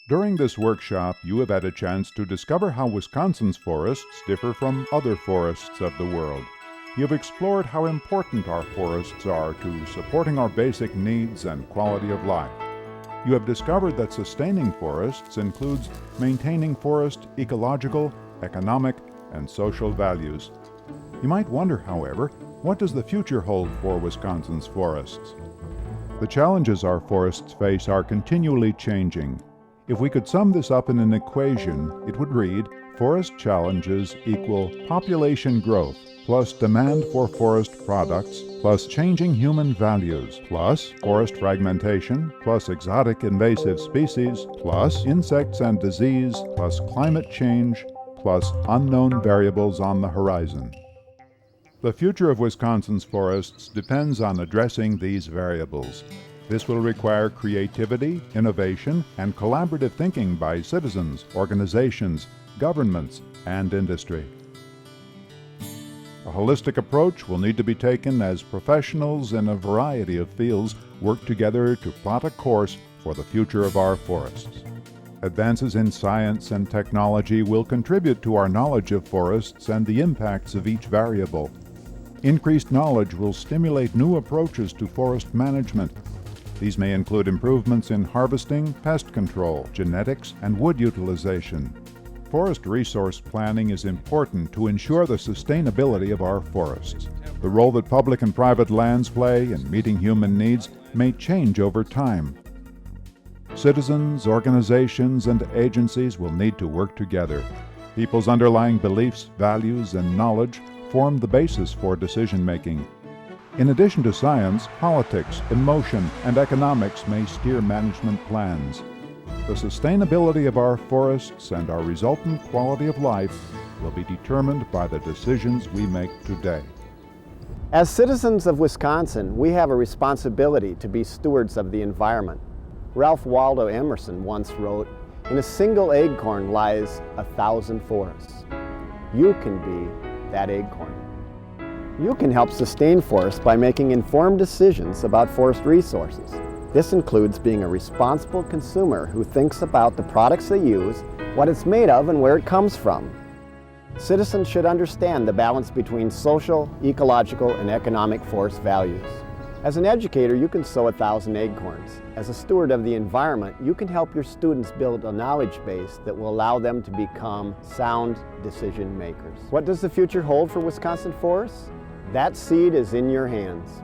During this workshop, you have had a chance to discover how Wisconsin's forests differ from other forests of the world. You have explored how important our forests are to supporting our basic needs and quality of life. You have discovered that sustaining forests includes maintaining forest ecological, economic, and social values. You might wonder, however, what does the future hold for Wisconsin's forests? The challenges our forests face are continually changing. If we could sum this up in an equation, it would read, forest challenges equal population growth plus demand for forest products plus changing human values plus forest fragmentation plus exotic invasive species plus insects and disease plus climate change plus unknown variables on the horizon. The future of Wisconsin's forests depends on addressing these variables. This will require creativity, innovation, and collaborative thinking by citizens, organizations, governments, and industry. A holistic approach will need to be taken as professionals in a variety of fields work together to plot a course for the future of our forests. Advances in science and technology will contribute to our knowledge of forests and the impacts of each variable. Increased knowledge will stimulate new approaches to forest management. These may include improvements in harvesting, pest control, genetics, and wood utilization. Forest resource planning is important to ensure the sustainability of our forests. The role that public and private lands play in meeting human needs may change over time. Citizens, organizations, and agencies will need to work together. People's underlying beliefs, values, and knowledge form the basis for decision-making. In addition to science, politics, emotion, and economics may steer management plans. The sustainability of our forests and our resultant quality of life will be determined by the decisions we make today. As citizens of Wisconsin, we have a responsibility to be stewards of the environment. Ralph Waldo Emerson once wrote, "In a single acorn lies 1,000 forests." You can be that acorn. You can help sustain forests by making informed decisions about forest resources. This includes being a responsible consumer who thinks about the products they use, what it's made of, and where it comes from. Citizens should understand the balance between social, ecological, and economic forest values. As an educator, you can sow 1,000 acorns. As a steward of the environment, you can help your students build a knowledge base that will allow them to become sound decision makers. What does the future hold for Wisconsin forests? That seed is in your hands.